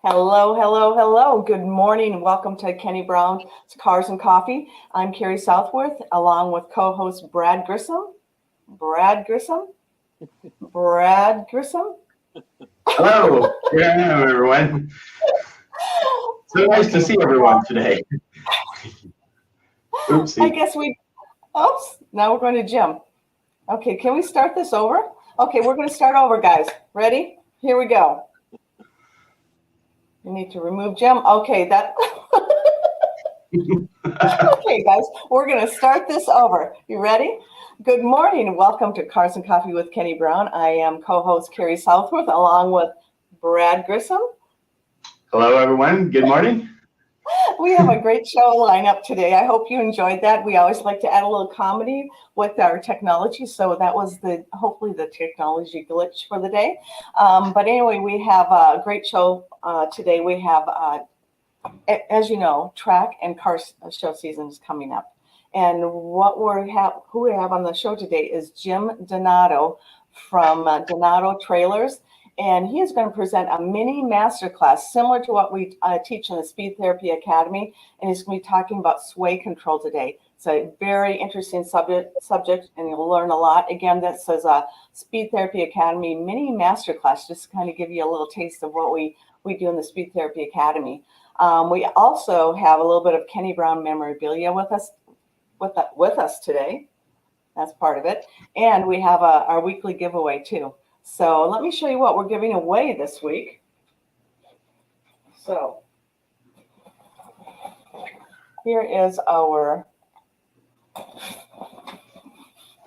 Hello, hello, hello. Good morning. Welcome to Kenny Brown's Cars and Coffee. I'm Carrie Southworth, along with co-host Brad Grissom. Brad Grissom? Brad Grissom? Hello. Yeah, everyone. So nice to see everyone today. Oopsie. I guess oops, now we're going to Jim. Okay, can we start this over? Okay, we're going to start over, guys. Ready? Here we go. You need to remove Jim. Okay, okay, guys, we're going to start this over. You ready? Good morning and welcome to Cars and Coffee with Kenny Brown. I am co-host Carrie Southworth along with Brad Grissom. Hello, everyone. Good morning. We have a great show lineup today. I hope you enjoyed that. We always like to add a little comedy with our technology, so that was hopefully the technology glitch for the day. But anyway, we have a great show today. We have, as you know, track and car show season is coming up. And who we have on the show today is Jim Donato from Donato Trailers. And he is going to present a mini masterclass similar to what we teach in the Speed Therapy Academy. And he's going to be talking about sway control today. It's a very interesting subject, and you'll learn a lot. Again, this is a Speed Therapy Academy mini masterclass, just to kind of give you a little taste of what we do in the Speed Therapy Academy. We also have a little bit of Kenny Brown memorabilia with us today. That's part of it. And we have our weekly giveaway too. So let me show you what we're giving away this week. So here is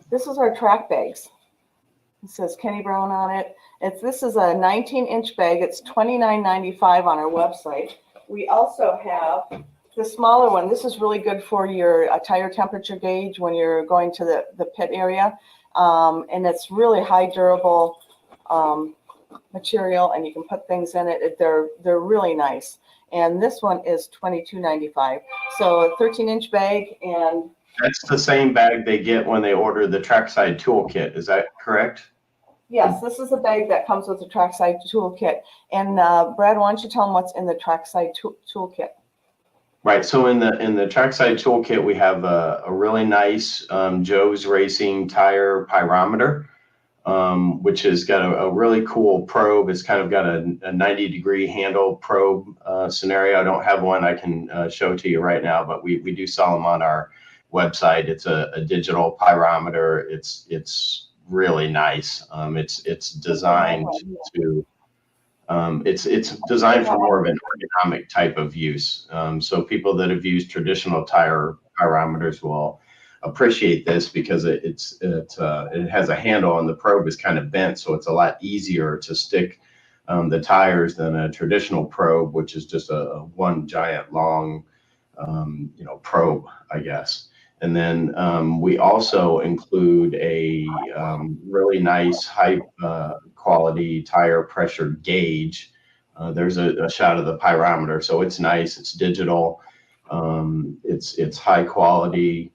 this is our track bags. It says Kenny Brown on it. This is a 19-inch bag. It's $29.95 on our website. We also have the smaller one. This is really good for your tire temperature gauge when you're going to the pit area. And it's really high durable material, and you can put things in it. They're really nice. And this one is $22.95. So a 13-inch bag, and that's the same bag they get when they order the Trackside Toolkit. Is that correct? Yes, this is the bag that comes with the Trackside Toolkit. And Brad, why don't you tell them what's in the Trackside Toolkit? Right. So in the Trackside Toolkit, we have a really nice Joe's Racing tire pyrometer. Which has got a really cool probe. It's kind of got a 90-degree handle probe scenario. I don't have one I can show to you right now, but we do sell them on our website. It's a digital pyrometer. It's really nice. It's designed to it's designed for more of an ergonomic type of use. So people that have used traditional tire pyrometers will appreciate this because it has a handle and the probe is kind of bent, so it's a lot easier to stick the tires than a traditional probe, which is just a one giant long probe, I guess. And then we also include a really nice high quality tire pressure gauge. There's a shot of the pyrometer, so it's nice. It's digital. It's high quality.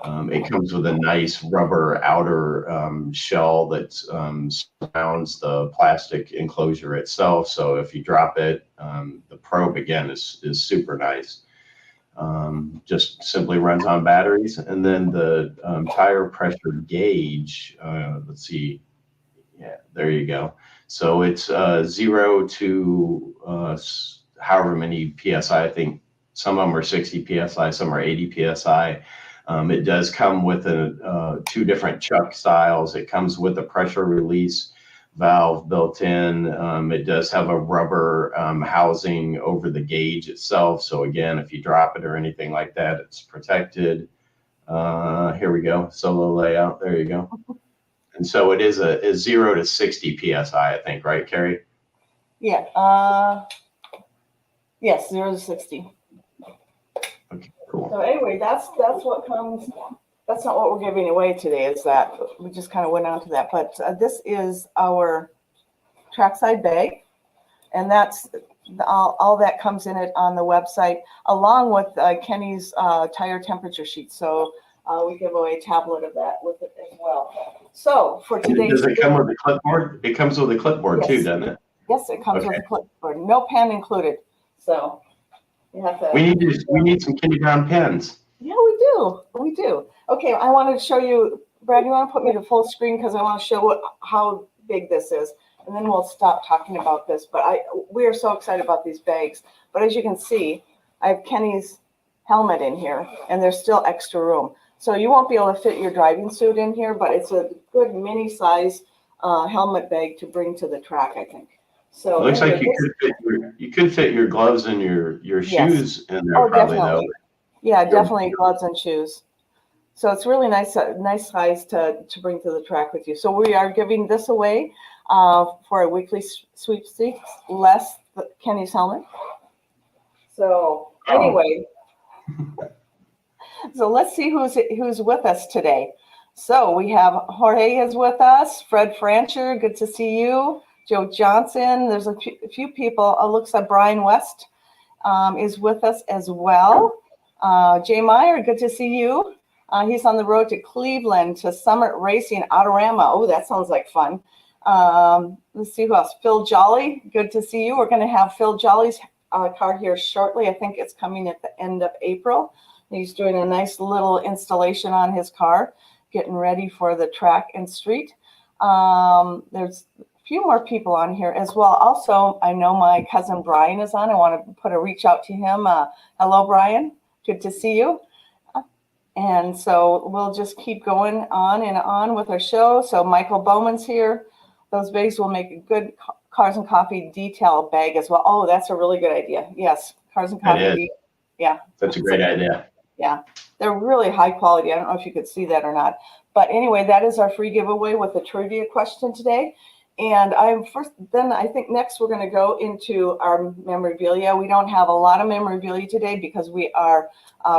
It comes with a nice rubber outer shell that surrounds the plastic enclosure itself. So if you drop it, the probe again is super nice. Just simply runs on batteries. And then the tire pressure gauge, let's see. Yeah, there you go. So it's 0 to however many PSI. I think some of them are 60 PSI, some are 80 PSI. It does come with two different chuck styles. It comes with a pressure release valve built in. It does have a rubber housing over the gauge itself. So again, if you drop it or anything like that, it's protected. Here we go, solo layout. There you go. And so it is a 0 to 60 PSI, I think, right, Carrie? Yeah. Yes, 0 to 60. Okay, cool. So anyway, that's what comes. That's not what we're giving away today. Is that we just kind of went on to that. But this is our trackside bag, and that's all that comes in it on the website, along with Kenny's tire temperature sheet. So we give away a tablet of that with it as well. So for today's, does it come with a clipboard? It comes with a clipboard, yes, too, doesn't it? Yes, it comes with Okay. a clipboard, no pen included. So you have to. We need some Kenny Brown pens. Yeah, we do. We do. Okay, I wanted to show you, Brad, you want to put me to full screen because I want to show how big this is. And then we'll stop talking about this. But we are so excited about these bags. But as you can see, I have Kenny's helmet in here, and there's still extra room. So you won't be able to fit your driving suit in here, but it's a good mini size helmet bag to bring to the track, I think. So It looks anyway, like you could fit your gloves and your yes. shoes in there Oh, probably definitely. though. Yeah, definitely gloves and shoes. So it's really nice size to bring to the track with you. So we are giving this away for a weekly sweepstakes, less Kenny's helmet. So anyway, so let's see who's with us today. So we have Jorge is with us, Fred Francher, good to see you. Joe Johnson, there's a few people. It looks like Brian West is with us as well. Jay Meyer, good to see you. He's on the road to Cleveland to Summit Racing Autorama. Oh, that sounds like fun. Let's see who else. Phil Jolly, good to see you. We're going to have Phil Jolly's car here shortly. I think it's coming at the end of April. He's doing a nice little installation on his car, getting ready for the track and street. There's a few more people on here as well. Also, I know my cousin Brian is on. I want to put a reach out to him. Hello, Brian. Good to see you. And so we'll just keep going on and on with our show. So Michael Bowman's here. Those bags will make a good Cars and Coffee detail bag as well. Oh, that's a really good idea. Yes, Cars and Coffee. Yeah. That's a great idea. Yeah, they're really high quality. I don't know if you could see that or not. But anyway, that is our free giveaway with a trivia question today. And then I think next we're going to go into our memorabilia. We don't have a lot of memorabilia today because we are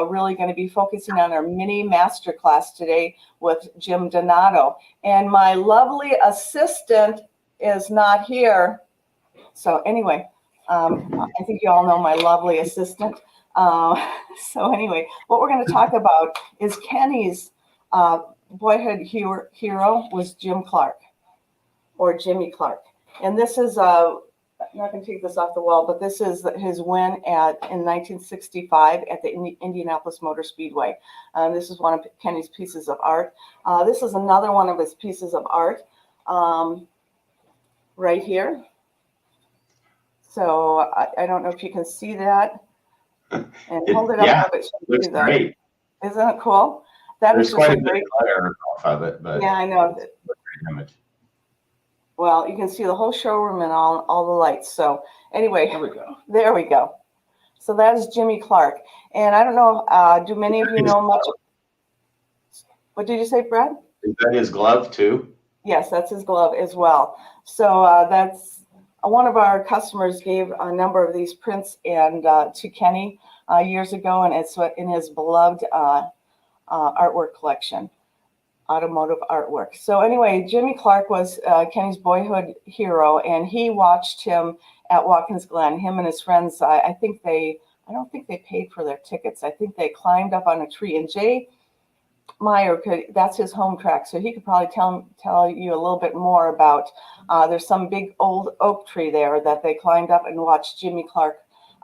really going to be focusing on our mini masterclass today with Jim Donato. And my lovely assistant is not here. So anyway, I think you all know my lovely assistant. So anyway, what we're going to talk about is Kenny's boyhood hero was Jim Clark, or Jimmy Clark. And this is, I'm not going to take this off the wall, but this is his win in 1965 at the Indianapolis Motor Speedway. This is one of Kenny's pieces of art. This is another one of his pieces of art right here. So I don't know if you can see that. And hold it up. Yeah, it looks great. Isn't it cool? There's quite a bit of glare off of it, but yeah, I know. It's a great image. Well, you can see the whole showroom and all the lights. So anyway, there we go. So that is Jimmy Clark. And I don't know, do many of you know much? What did you say, Brad? Is that his glove too? Yes, that's his glove as well. So that's one of our customers gave a number of these prints and to Kenny years ago, and it's in his beloved artwork collection, automotive artwork. So anyway, Jimmy Clark was Kenny's boyhood hero, and he watched him at Watkins Glen. Him and his friends, I don't think they paid for their tickets. I think they climbed up on a tree, and Jay Meyer that's his home track, so he could probably tell you a little bit more about. There's some big old oak tree there that they climbed up and watched Jimmy Clark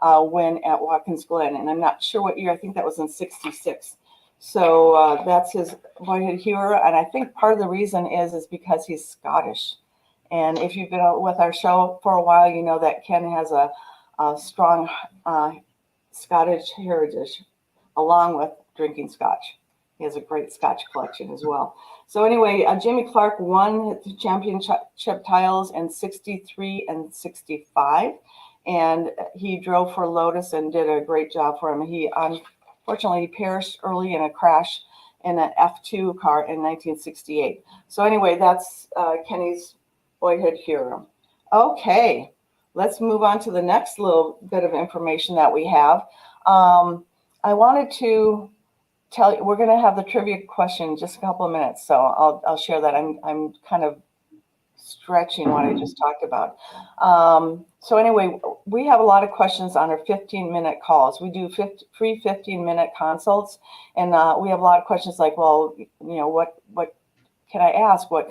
win at Watkins Glen, and I'm not sure what year. I think that was in '66. So that's his boyhood hero, and I think part of the reason is because he's Scottish. And if you've been with our show for a while, you know that Ken has a strong Scottish heritage, along with drinking scotch. He has a great scotch collection as well. So anyway, Jimmy Clark won the championship titles in '63 and '65, and he drove for Lotus and did a great job for him. He unfortunately perished early in a crash in an F2 car in 1968. So anyway, that's Kenny's boyhood hero. Okay, let's move on to the next little bit of information that we have. I wanted to tell you, we're going to have the trivia question in just a couple of minutes, so I'll share that. I'm kind of stretching what I just talked about. So anyway, we have a lot of questions on our 15-minute calls. We do free 15-minute consults, and we have a lot of questions like, well, you know, what can I ask what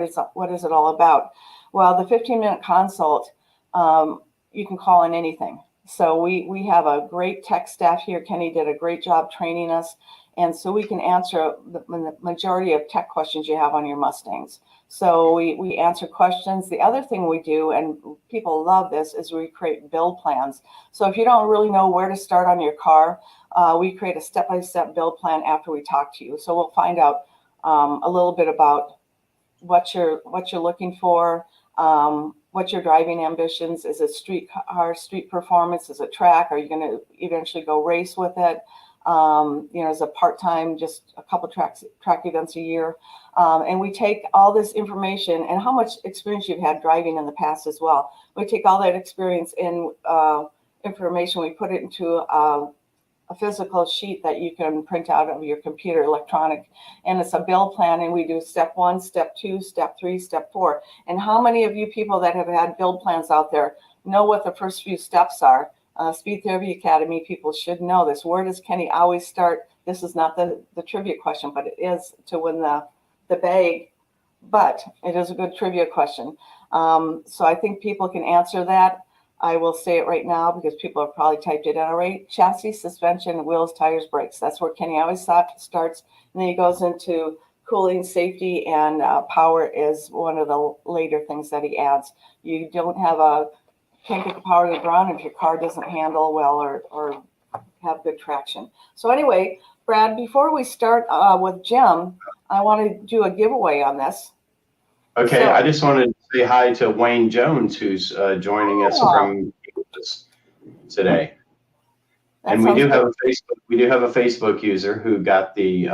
is it all about? Well, the 15-minute consult, you can call in anything. So we have a great tech staff here. Kenny did a great job training us. And so we can answer the majority of tech questions you have on your Mustangs. So we answer questions. The other thing we do, and people love this, is we create build plans. So if you don't really know where to start on your car, we create a step-by-step build plan after we talk to you. So we'll find out a little bit about what you're looking for, what your driving ambitions. Is it street car, street performance? Is it track? Are you going to eventually go race with it? As a part-time, just a couple track events a year. And we take all this information and how much experience you've had driving in the past as well. We take all that experience in information, we put it into a physical sheet that you can print out of your computer, electronic, and it's a build plan, and we do step 1, step 2, step 3, step 4. And how many of you people that have had build plans out there know what the first few steps are? Speed Therapy Academy people should know this. Where does Kenny always start? This is not the trivia question, but it is to win the bag. But it is a good trivia question. So I think people can answer that. I will say it right now because people have probably typed it in already. Chassis, suspension, wheels, tires, brakes. That's where Kenny always starts. And then he goes into cooling, safety, and power is one of the later things that he adds. You can't get the power to the ground if your car doesn't handle well or have good traction. So anyway, Brad, before we start with Jim, I want to do a giveaway on this. Okay, I just wanted to say hi to Wayne Jones, who's joining us from today. And we do have a Facebook user who got the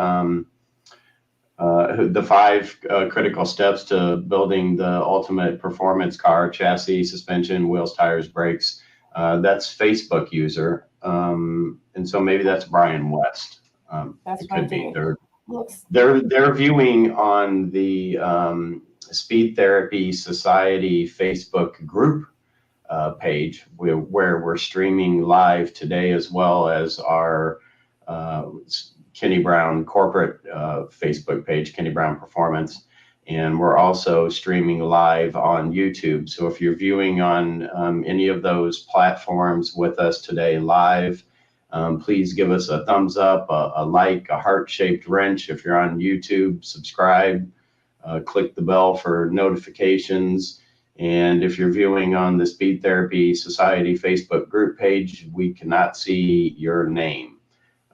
5 critical steps to building the ultimate performance car: chassis, suspension, wheels, tires, brakes. That's Facebook user. And so maybe that's Brian West. That's it could be. Looks. They're viewing on the Speed Therapy Society Facebook group page where we're streaming live today, as well as our Kenny Brown corporate Facebook page, Kenny Brown Performance. And we're also streaming live on YouTube. So if you're viewing on any of those platforms with us today live, please give us a thumbs up, a like, a heart-shaped wrench. If you're on YouTube, subscribe, click the bell for notifications. And if you're viewing on the Speed Therapy Society Facebook group page, we cannot see your name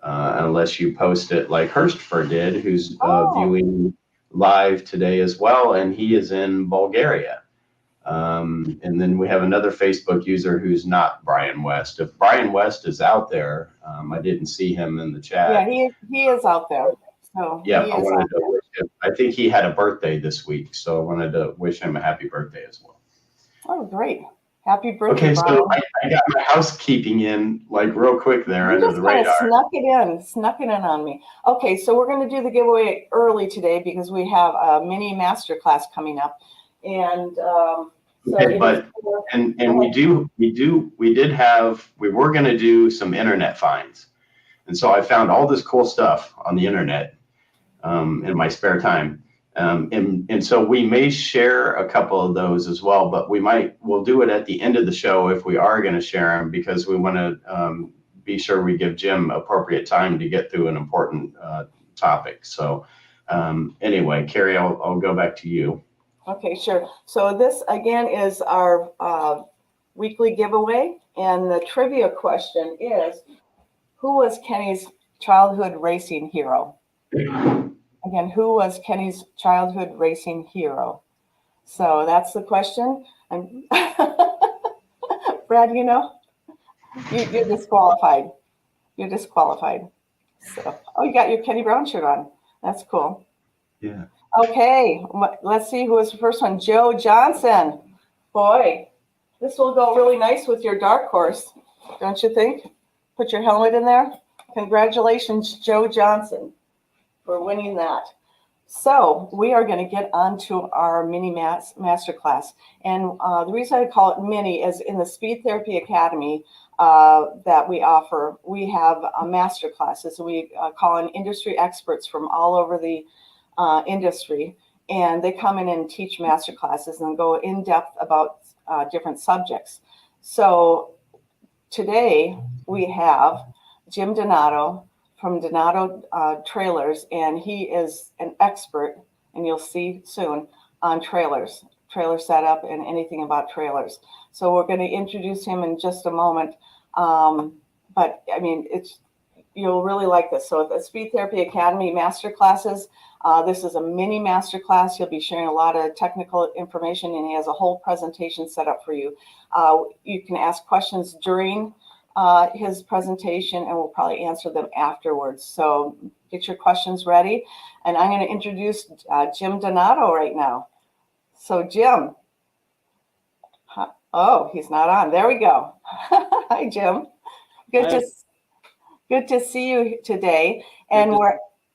unless you post it like Hurstford did, who's viewing live today as well, and he is in Bulgaria. And then we have another Facebook user who's not Brian West. If Brian West is out there, I didn't see him in the chat. Yeah, he is out there. So yeah, I wanted to wish him. I think he had a birthday this week, so I wanted to wish him a happy birthday as well. Oh, great. Happy birthday, Okay, Brian. so I got my housekeeping in like real quick there under the radar. Snuck it in on me. Okay, so we're going to do the giveaway early today because we have a mini masterclass coming up. And okay, but we were going to do some internet finds, and so I found all this cool stuff on the internet in my spare time, and so we may share a couple of those as well, but we'll do it at the end of the show if we are going to share them, because we want to be sure we give Jim appropriate time to get through an important topic. So anyway, Carrie, I'll go back to you. Okay, sure. So this again is our weekly giveaway, and the trivia question is, who was Kenny's childhood racing hero? Again, who was Kenny's childhood racing hero? So that's the question. Brad, you're disqualified. You're disqualified. So, you got your Kenny Brown shirt on. That's cool. Yeah. Okay, let's see who was the first one. Joe Johnson. Boy, this will go really nice with your dark horse, don't you think? Put your helmet in there. Congratulations, Joe Johnson, for winning that. So we are going to get on to our mini masterclass. And the reason I call it mini is in the Speed Therapy Academy that we offer, we have master classes. We call in industry experts from all over the industry, and they come in and teach master classes and go in depth about different subjects. So today we have Jim Donato from Donato Trailers, and he is an expert, and you'll see soon, on trailers, trailer setup, and anything about trailers. So we're going to introduce him in just a moment. But I mean, you'll really like this. So at the Speed Therapy Academy master classes, this is a mini master class. He'll be sharing a lot of technical information, and he has a whole presentation set up for you. You can ask questions during his presentation, and we'll probably answer them afterwards. So get your questions ready. And I'm going to introduce Jim Donato right now. So Jim, oh, he's not on. There we go. Hi, Jim. Good to see you today. And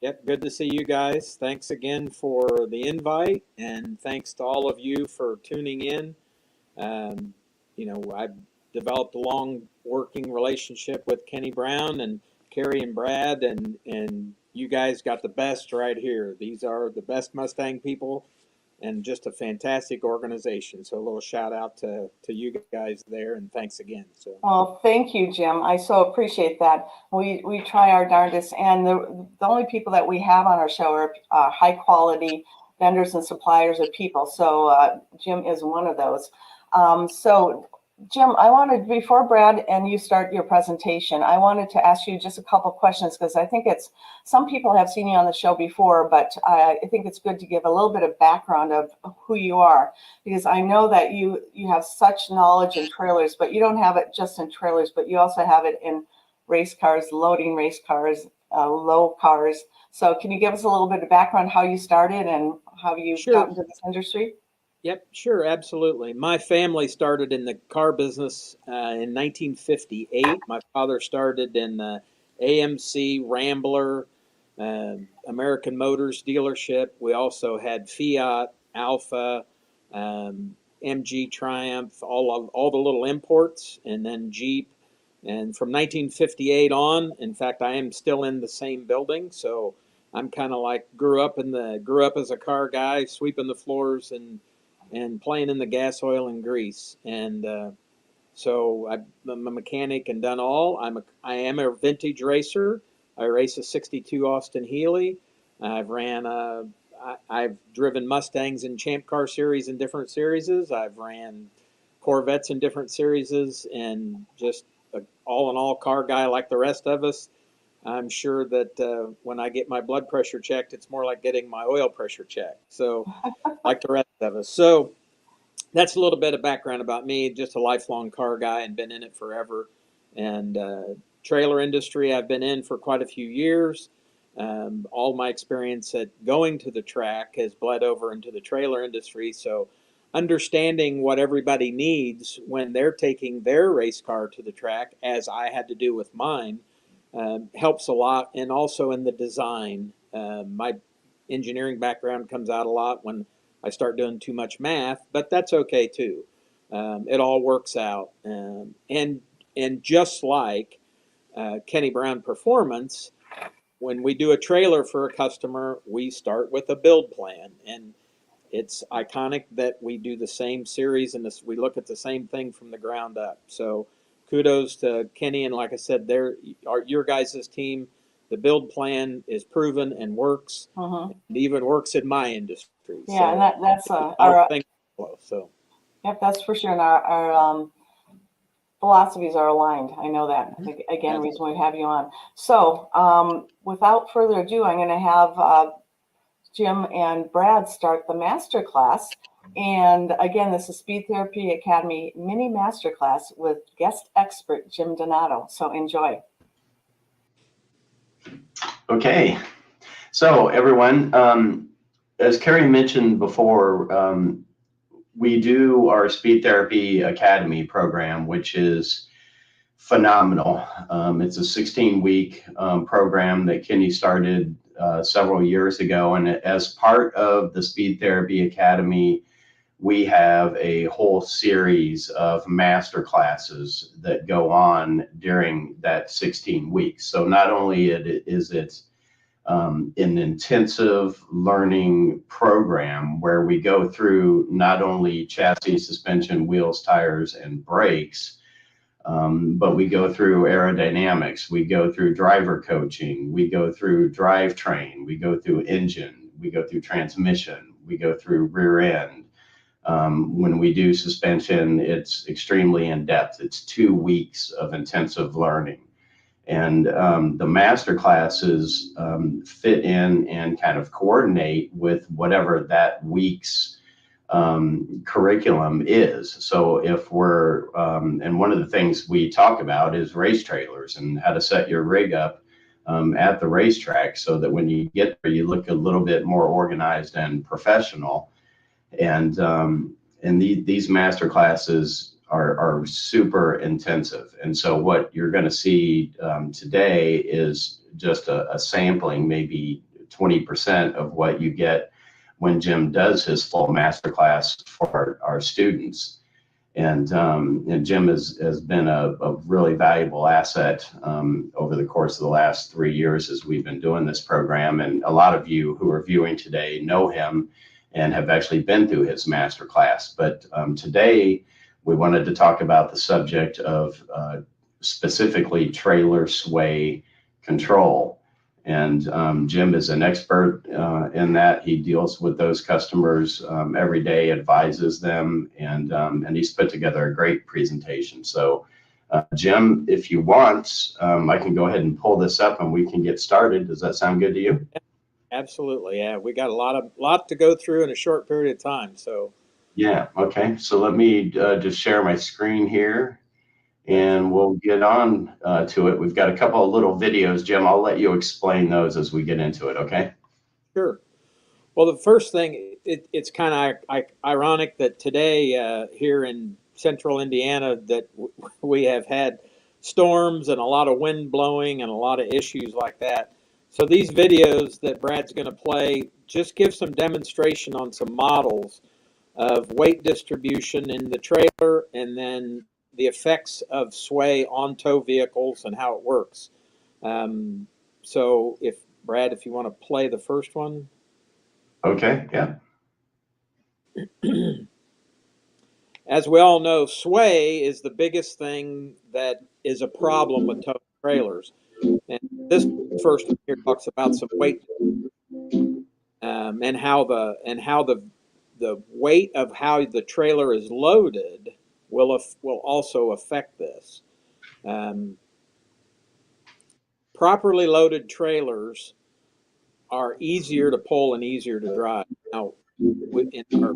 good to see you guys. Thanks again for the invite, and thanks to all of you for tuning in. I've developed a long working relationship with Kenny Brown and Carrie and Brad, and you guys got the best right here. These are the best Mustang people, and just a fantastic organization. So a little shout out to you guys there, and thanks again. So, well, thank you, Jim. I so appreciate that. We try our darndest, and the only people that we have on our show are high quality vendors and suppliers of people. So Jim is one of those. So Jim, I wanted, before Brad and you start your presentation, I wanted to ask you just a couple of questions, because I think some people have seen you on the show before, but I think it's good to give a little bit of background of who you are, because I know that you have such knowledge in trailers, but you don't have it just in trailers, but you also have it in race cars, loading race cars, low cars. So can you give us a little bit of background, how you started and how you got into this industry? Yep, sure, absolutely. My family started in the car business in 1958. My father started in the AMC Rambler, American Motors dealership. We also had Fiat, Alfa, MG Triumph, all the little imports, and then Jeep. And from 1958 on, in fact, I am still in the same building, so I'm kind of like grew up as a car guy, sweeping the floors and playing in the gas, oil, and grease. And so I'm a mechanic and done all. I am a vintage racer. I race a 62 Austin Healey. I've driven Mustangs in Champ Car Series in different series. I've ran Corvettes in different series, and just all in all car guy like the rest of us. I'm sure that when I get my blood pressure checked, it's more like getting my oil pressure checked. So, like the rest of us. So, that's a little bit of background about me. Just a lifelong car guy and been in it forever. And trailer industry, I've been in for quite a few years. All my experience at going to the track has bled over into the trailer industry. So, understanding what everybody needs when they're taking their race car to the track, as I had to do with mine, helps a lot. And also in the design, my engineering background comes out a lot when I start doing too much math, but that's okay too. It all works out. And just like Kenny Brown Performance, when we do a trailer for a customer, we start with a build plan. And it's iconic that we do the same series and we look at the same thing from the ground up. So kudos to Kenny, and like I said, your guys' team. The build plan is proven and works. Mm-hmm. It even works in my industry. Yeah, so, and that's our thing. So, yep, that's for sure. And our philosophies are aligned. I know that. Again, reason we have you on. So, without further ado, I'm going to have Jim and Brad start the master class. And again, this is Speed Therapy Academy mini master class with guest expert Jim Donato. So enjoy. Okay, so everyone, as Carrie mentioned before, we do our Speed Therapy Academy program, which is phenomenal. It's a 16-week program that Kenny started several years ago, and as part of the Speed Therapy Academy, we have a whole series of master classes that go on during that 16 weeks. So not only is it an intensive learning program where we go through not only chassis, suspension, wheels, tires, and brakes, but we go through aerodynamics, we go through driver coaching, we go through drivetrain, we go through engine, we go through transmission, we go through rear end. When we do suspension, it's extremely in depth. It's 2 weeks of intensive learning. And the master classes fit in and kind of coordinate with whatever that week's curriculum is. So if we're, and one of the things we talk about is race trailers and how to set your rig up at the racetrack so that when you get there, you look a little bit more organized and professional. And these master classes are super intensive. And so what you're going to see today is just a sampling, maybe 20% of what you get when Jim does his full master class for our students. And Jim has been a really valuable asset over the course of the last 3 years as we've been doing this program. And a lot of you who are viewing today know him and have actually been through his master class. But today we wanted to talk about the subject of specifically trailer sway control. And Jim is an expert in that. He deals with those customers every day, advises them, and he's put together a great presentation. So Jim, if you want, I can go ahead and pull this up and we can get started. Does that sound good to you? Absolutely. Yeah. We got a lot to go through in a short period of time. So Yeah, okay. So let me just share my screen here and we'll get on to it. We've got a couple of little videos, Jim. I'll let you explain those as we get into it, okay? sure. Well, the first thing, it's kind of ironic that today here in central Indiana that we have had storms and a lot of wind blowing and a lot of issues like that. So these videos that Brad's going to play just give some demonstration on some models of weight distribution in the trailer and then the effects of sway on tow vehicles and how it works. So if Brad, if you want to play the first one. Okay, yeah. As we all know, sway is the biggest thing that is a problem with tow trailers. And this first one here talks about some weight and how the weight of how the trailer is loaded will also affect this. Properly loaded trailers are easier to pull and easier to drive. Now, in our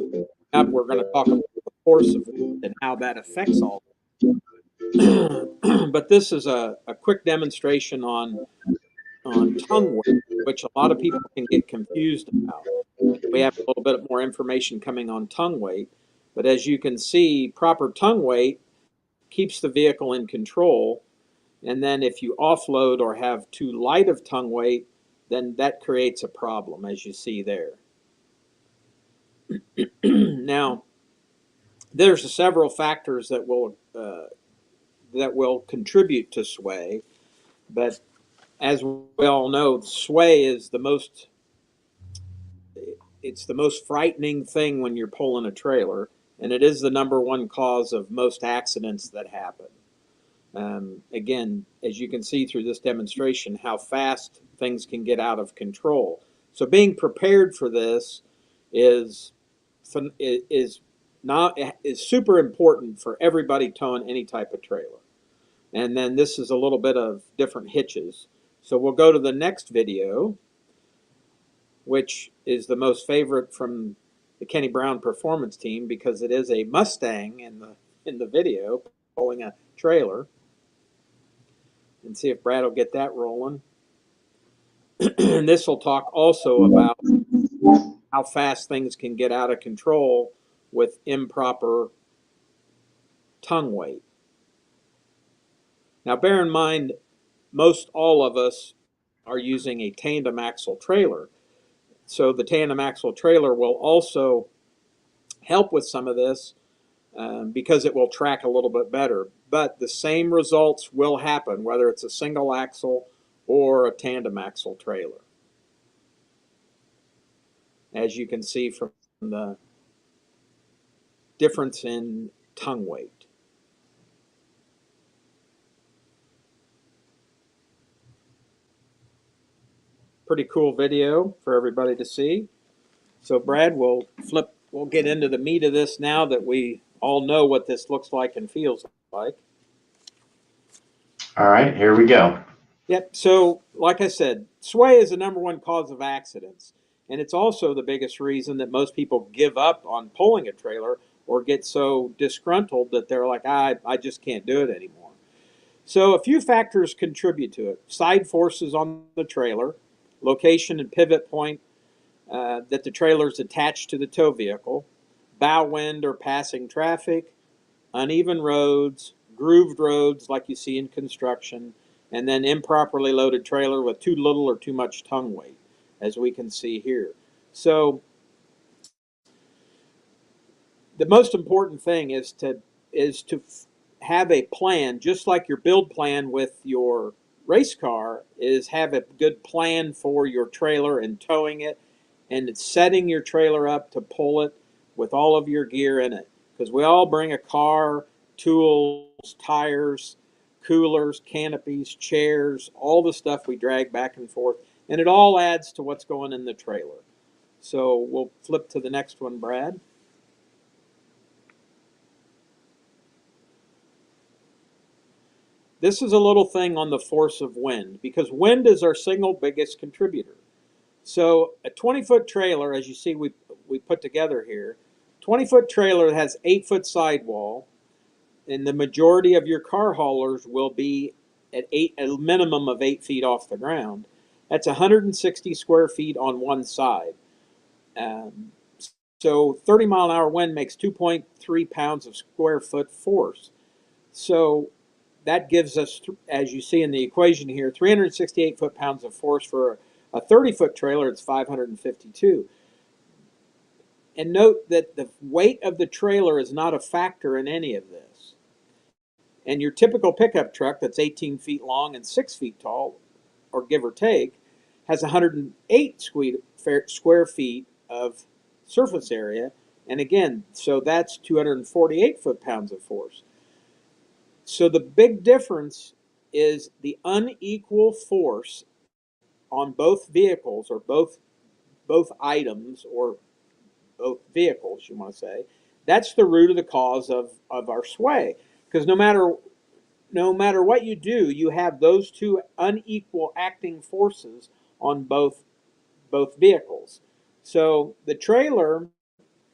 app, we're going to talk about the force of it and how that affects all. But this is a quick demonstration on tongue weight, which a lot of people can get confused about. We have a little bit more information coming on tongue weight, but as you can see, proper tongue weight keeps the vehicle in control. And then if you offload or have too light of tongue weight, then that creates a problem, as you see there. Now, there's several factors that will contribute to sway, but as we all know, sway is the most frightening thing when you're pulling a trailer, and it is the #1 cause of most accidents that happen. Again, as you can see through this demonstration, how fast things can get out of control. So being prepared for this is super important for everybody towing any type of trailer. And then this is a little bit of different hitches. So we'll go to the next video, which is the most favorite from the Kenny Brown Performance Team because it is a Mustang in the video pulling a trailer. And see if Brad will get that rolling. And this will talk also about how fast things can get out of control with improper tongue weight. Now, bear in mind, most all of us are using a tandem axle trailer. So the tandem axle trailer will also help with some of this because it will track a little bit better. But the same results will happen, whether it's a single axle or a tandem axle trailer. as you can see from the difference in tongue weight. Pretty cool video for everybody to see. So Brad, we'll get into the meat of this now that we all know what this looks like and feels like. All right, here we go. Yep. So, like I said, sway is the number one cause of accidents. And it's also the biggest reason that most people give up on pulling a trailer or get so disgruntled that they're like, I just can't do it anymore. So, a few factors contribute to it: side forces on the trailer, location and pivot point that the trailer is attached to the tow vehicle, bow wind or passing traffic, uneven roads, grooved roads like you see in construction, and then improperly loaded trailer with too little or too much tongue weight, as we can see here. So the most important thing is to have a plan, just like your build plan with your race car, is have a good plan for your trailer and towing it and setting your trailer up to pull it with all of your gear in it. Because we all bring a car, tools, tires, coolers, canopies, chairs, all the stuff we drag back and forth, and it all adds to what's going in the trailer. So we'll flip to the next one, Brad. This is a little thing on the force of wind, because wind is our single biggest contributor. So a 20-foot trailer, as you see we put together here, 20-foot trailer has 8-foot sidewall, and the majority of your car haulers will be at a minimum of 8 feet off the ground. That's 160 square feet on one side. So 30-mile-an-hour wind makes 2.3 pounds of square foot force. So that gives us, as you see in the equation here, 368 foot-pounds of force. For a 30-foot trailer, it's 552. And note that the weight of the trailer is not a factor in any of this. And your typical pickup truck that's 18 feet long and 6 feet tall, or give or take, has 108 square feet of surface area. And again, so that's 248 foot-pounds of force. So the big difference is the unequal force on both vehicles, or both items, or both vehicles, you want to say. That's the root of the cause of our sway. Because no matter what you do, you have those two unequal acting forces on both vehicles. So the trailer,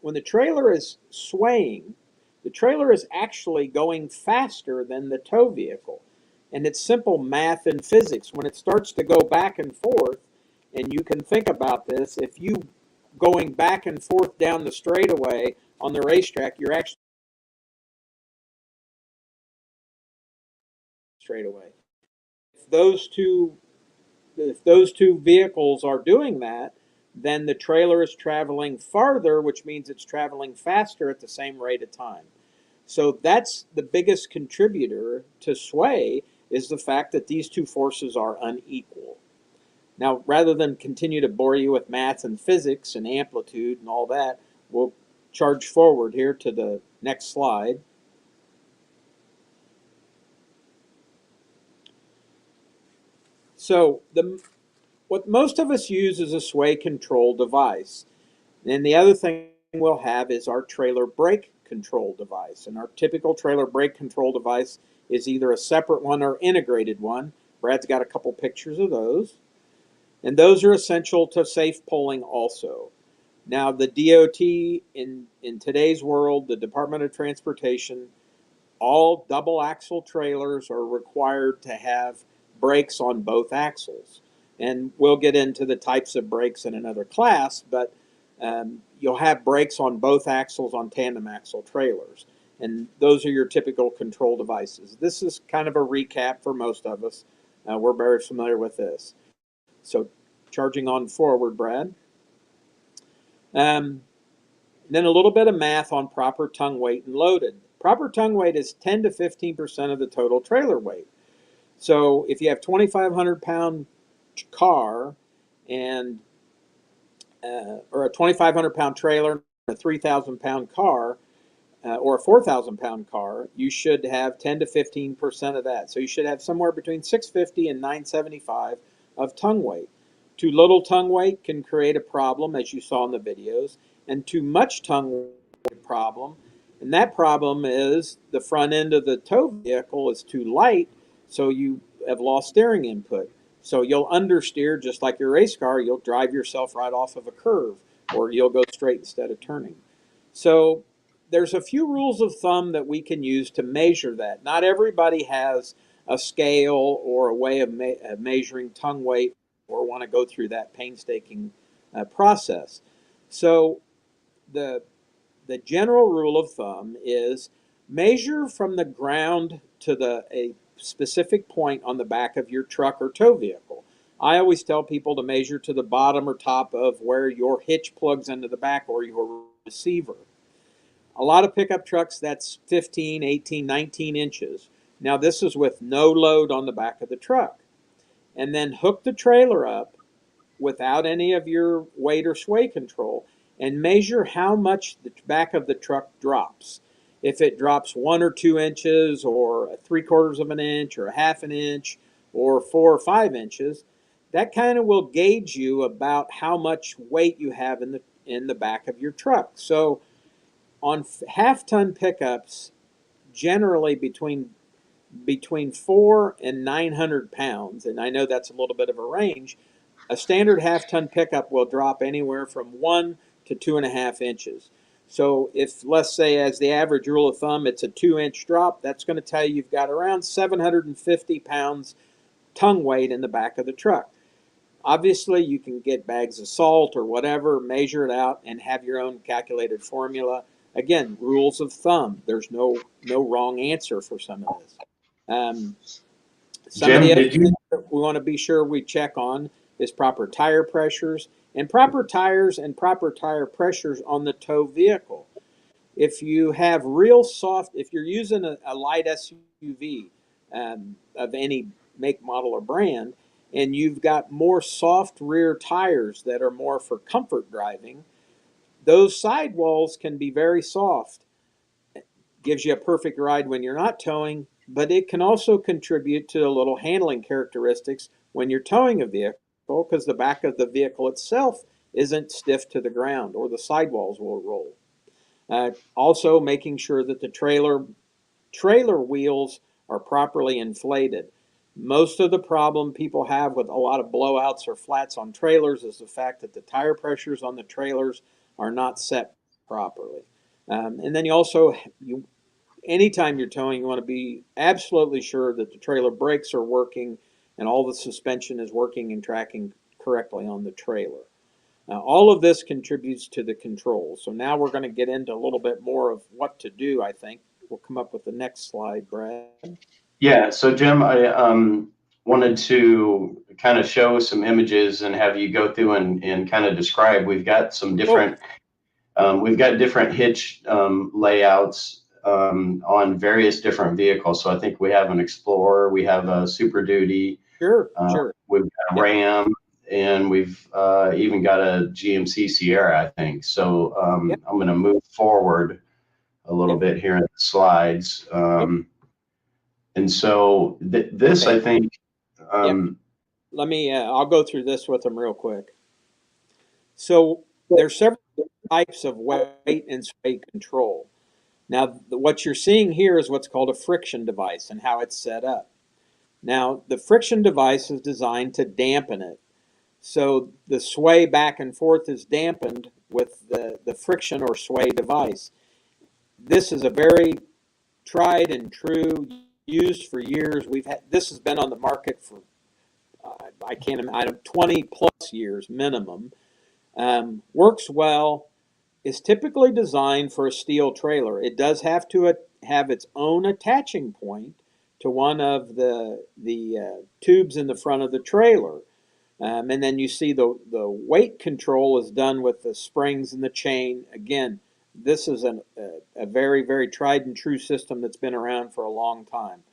when the trailer is swaying, the trailer is actually going faster than the tow vehicle. And it's simple math and physics. When it starts to go back and forth, and you can think about this, if you going back and forth down the straightaway on the racetrack, you're actually straightaway. If those two vehicles are doing that, then the trailer is traveling farther, which means it's traveling faster at the same rate of time. So that's the biggest contributor to sway, is the fact that these two forces are unequal. Now, rather than continue to bore you with math and physics and amplitude and all that, we'll charge forward here to the next slide. So what most of us use is a sway control device. And the other thing we'll have is our trailer brake control device. And our typical trailer brake control device is either a separate one or integrated one. Brad's got a couple pictures of those. And those are essential to safe pulling also. Now, the DOT in today's world, the Department of Transportation, all double axle trailers are required to have brakes on both axles. And we'll get into the types of brakes in another class, but you'll have brakes on both axles on tandem axle trailers. And those are your typical control devices. This is kind of a recap for most of us. We're very familiar with this. So charging on forward, Brad. Then a little bit of math on proper tongue weight and loaded. Proper tongue weight is 10 to 15% of the total trailer weight. So if you have 2,500 pound car and or a 2,500 pound trailer, a 3,000 pound car, or a 4,000 pound car, you should have 10 to 15% of that. So you should have somewhere between 650 and 975 of tongue weight. Too little tongue weight can create a problem, as you saw in the videos, and too much tongue weight problem. And that problem is the front end of the tow vehicle is too light, so you have lost steering input. So you'll understeer just like your race car. You'll drive yourself right off of a curve, or you'll go straight instead of turning. So there's a few rules of thumb that we can use to measure that. Not everybody has a scale or a way of measuring tongue weight or want to go through that painstaking process. So the general rule of thumb is measure from the ground to a specific point on the back of your truck or tow vehicle. I always tell people to measure to the bottom or top of where your hitch plugs into the back or your receiver. A lot of pickup trucks, that's 15, 18, 19 inches. Now this is with no load on the back of the truck. And then hook the trailer up without any of your weight or sway control and measure how much the back of the truck drops. If it drops 1 or 2 inches or 3/4 of an inch or a half an inch or 4 or 5 inches, that kind of will gauge you about how much weight you have in the back of your truck. So on half-ton pickups, generally between 4 and 900 pounds, and I know that's a little bit of a range, a standard half-ton pickup will drop anywhere from 1 to 2.5 inches. So if, let's say, as the average rule of thumb, it's a 2-inch drop, that's going to tell you you've got around 750 pounds tongue weight in the back of the truck. Obviously, you can get bags of salt or whatever, measure it out, and have your own calculated formula. Again, rules of thumb. There's no wrong answer for some of this. Some Jim, of the other did you? things that we want to be sure we check on is proper tire pressures and proper tires and proper tire pressures on the tow vehicle. If you have real soft, if you're using a light SUV of any make, model, or brand, and you've got more soft rear tires that are more for comfort driving, those sidewalls can be very soft. It gives you a perfect ride when you're not towing, but it can also contribute to a little handling characteristics when you're towing a vehicle because the back of the vehicle itself isn't stiff to the ground or the sidewalls will roll. Also making sure that the trailer wheels are properly inflated. Most of the problem people have with a lot of blowouts or flats on trailers is the fact that the tire pressures on the trailers are not set properly. And then anytime you're towing, you want to be absolutely sure that the trailer brakes are working and all the suspension is working and tracking correctly on the trailer. Now, all of this contributes to the control. So now we're going to get into a little bit more of what to do, I think. We'll come up with the next slide, Brad. Yeah. So Jim, I wanted to kind of show some images and have you go through and kind of describe. We've got some different hitch layouts on various different vehicles. So I think we have an Explorer, we have a Super Duty, Sure. we've got a Ram, and we've even got a GMC Sierra, I think. So I'm going to move forward a little bit here in the slides. And so this, I think. Let me, I'll go through this with them real quick. So there's several types of weight and sway control. Now, what you're seeing here is what's called a friction device and how it's set up. Now, the friction device is designed to dampen it. So the sway back and forth is dampened with the friction or sway device. This is a very tried and true, used for years. This has been on the market for I don't know, 20 plus years minimum. Works well. Is typically designed for a steel trailer. It does have to have its own attaching point to one of the tubes in the front of the trailer. And then you see the weight control is done with the springs and the chain. Again, this is a very, very tried and true system that's been around for a long time.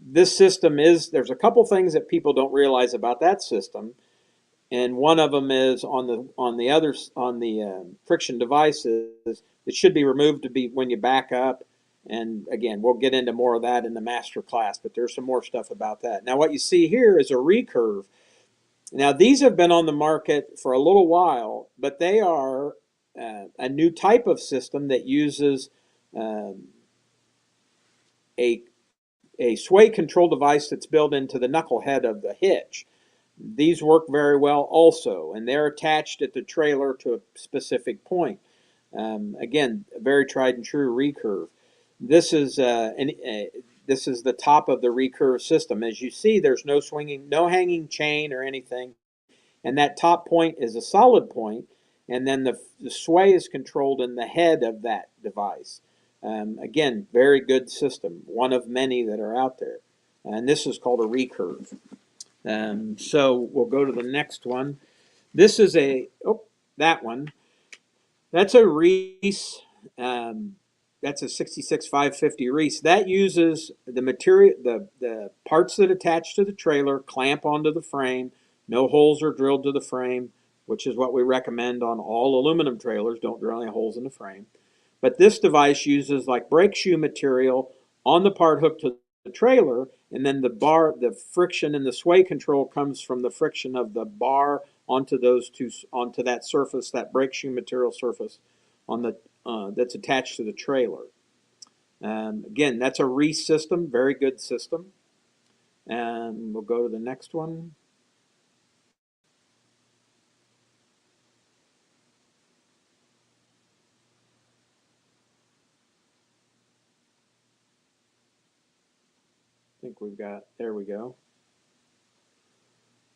This system there's a couple things that people don't realize about that system. and one of them is on the friction devices. It should be removed to be when you back up. And again, we'll get into more of that in the master class, but there's some more stuff about that. Now, what you see here is a recurve. Now, these have been on the market for a little while, but they are a new type of system that uses um, a sway control device that's built into the knuckle head of the hitch. These work very well also, and they're attached at the trailer to a specific point. Again, a very tried and true recurve. This is this is the top of the recurve system. As you see, there's no swinging, no hanging chain or anything, and that top point is a solid point, and then the sway is controlled in the head of that device. Again, very good system, one of many that are out there, and this is called a recurve. So we'll go to the next one. This is that one. That's a Reese. That's a 66550 Reese. That uses the material, the parts that attach to the trailer, clamp onto the frame. No holes are drilled to the frame, which is what we recommend on all aluminum trailers. Don't drill any holes in the frame. But this device uses like brake shoe material on the part hooked to the trailer, and then the friction and the sway control comes from the friction of the bar onto that surface, that brake shoe material surface on the that's attached to the trailer. Again, that's a Reese system, very good system. And we'll go to the next one. I think there we go.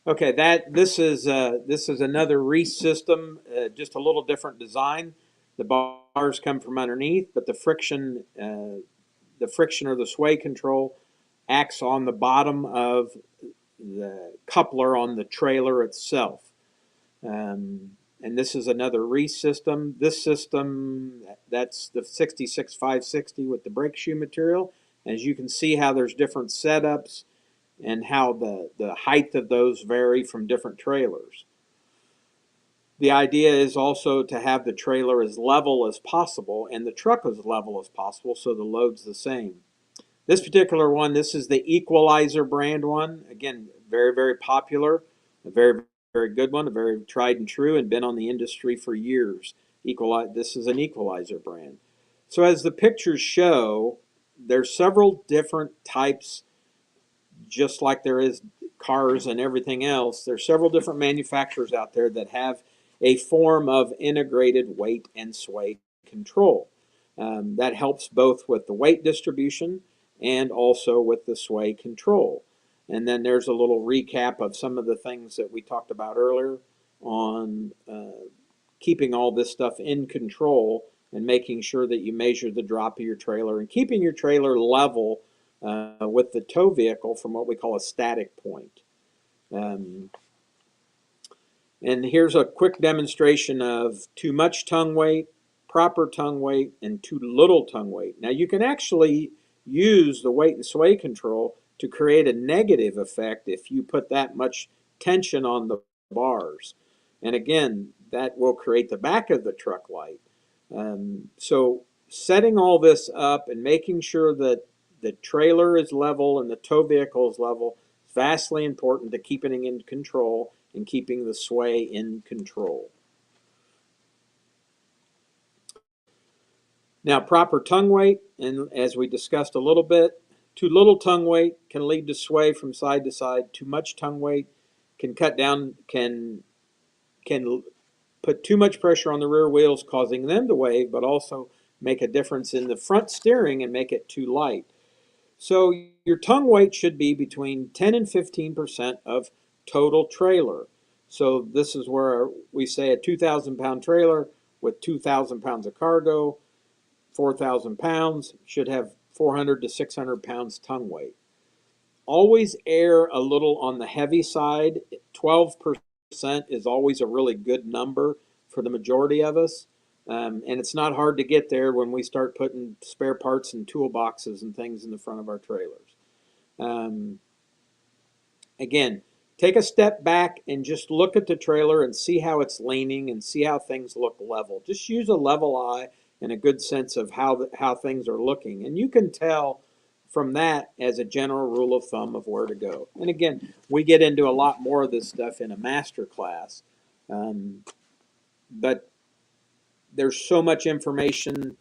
Okay, this is another Reese system, just a little different design. The bars come from underneath, but the friction or the sway control acts on the bottom of the coupler on the trailer itself. And this is another Reese system. This system, that's the 66560 with the brake shoe material. As you can see how there's different setups and how the height of those vary from different trailers. The idea is also to have the trailer as level as possible and the truck as level as possible so the load's the same. This particular one, this is the Equalizer brand one. Again, very, very popular, a very, very good one, a very tried and true, and been on the industry for years. This is an Equalizer brand. So as the pictures show, there's several different types, just like there is cars and everything else. There's several different manufacturers out there that have a form of integrated weight and sway control. That helps both with the weight distribution and also with the sway control. And then there's a little recap of some of the things that we talked about earlier on keeping all this stuff in control and making sure that you measure the drop of your trailer and keeping your trailer level with the tow vehicle from what we call a static point. And here's a quick demonstration of too much tongue weight, proper tongue weight, and too little tongue weight. Now you can actually use the weight and sway control to create a negative effect if you put that much tension on the bars. And again, that will create the back of the truck light. So setting all this up and making sure that the trailer is level and the tow vehicle is level is vastly important to keeping it in control and keeping the sway in control. Now, proper tongue weight, and as we discussed a little bit, too little tongue weight can lead to sway from side to side. Too much tongue weight can put too much pressure on the rear wheels, causing them to wave, but also make a difference in the front steering and make it too light. So your tongue weight should be between 10 and 15% of total trailer. So this is where we say a 2,000 pound trailer with 2,000 pounds of cargo, 4,000 pounds, should have 400 to 600 pounds tongue weight. Always err a little on the heavy side. 12% is always a really good number for the majority of us. And it's not hard to get there when we start putting spare parts and toolboxes and things in the front of our trailers. Again, take a step back and just look at the trailer and see how it's leaning and see how things look level. Just use a level eye and a good sense of how things are looking. And you can tell from that as a general rule of thumb of where to go. And again, we get into a lot more of this stuff in a master class. But there's so much information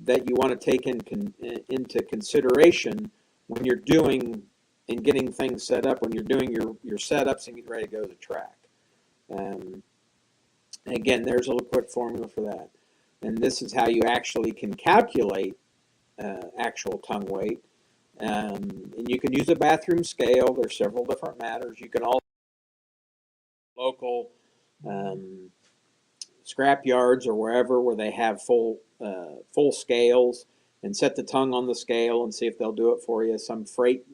that you want to take into consideration when you're doing and getting things set up, when you're doing your setups and getting ready to go to the track. Again, there's a little quick formula for that. And this is how you actually can calculate actual tongue weight. And you can use a bathroom scale. There's several different matters. You can also local scrap yards or wherever where they have full scales, and set the tongue on the scale and see if they'll do it for you. Some freight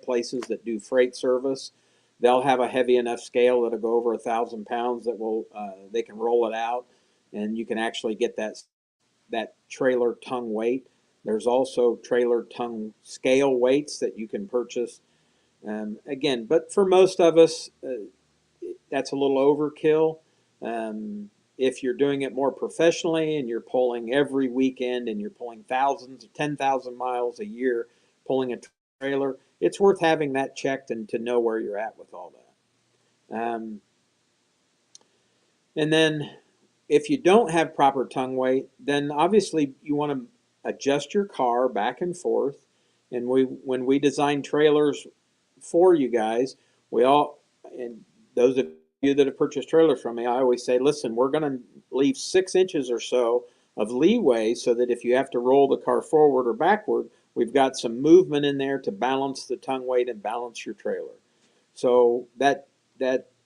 places that do freight service, they'll have a heavy enough scale that'll go over 1,000 pounds that will they can roll it out, and you can actually get that trailer tongue weight. There's also trailer tongue scale weights that you can purchase. Again, but for most of us, that's a little overkill. If you're doing it more professionally and you're pulling every weekend and you're pulling thousands, 10,000 miles a year, pulling a trailer, it's worth having that checked and to know where you're at with all that. And then if you don't have proper tongue weight, then obviously you want to adjust your car back and forth. And when we design trailers for you guys, and those of you that have purchased trailers from me, I always say, listen, we're going to leave 6 inches or so of leeway so that if you have to roll the car forward or backward, we've got some movement in there to balance the tongue weight and balance your trailer. So that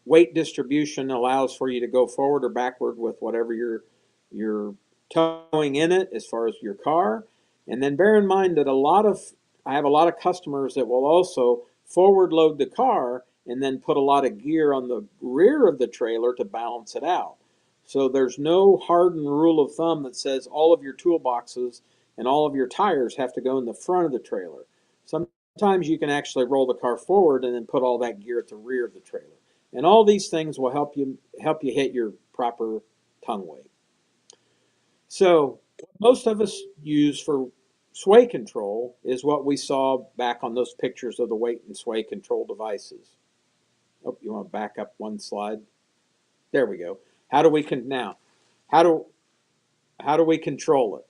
weight distribution allows for you to go forward or backward with whatever you're towing in it as far as your car. And then bear in mind that I have a lot of customers that will also forward load the car and then put a lot of gear on the rear of the trailer to balance it out. So there's no hardened rule of thumb that says all of your toolboxes and all of your tires have to go in the front of the trailer. Sometimes you can actually roll the car forward and then put all that gear at the rear of the trailer. And all these things will help you hit your proper tongue weight. So most of us use for sway control is what we saw back on those pictures of the weight and sway control devices. Oh, you want to back up one slide? There we go. How do we control it?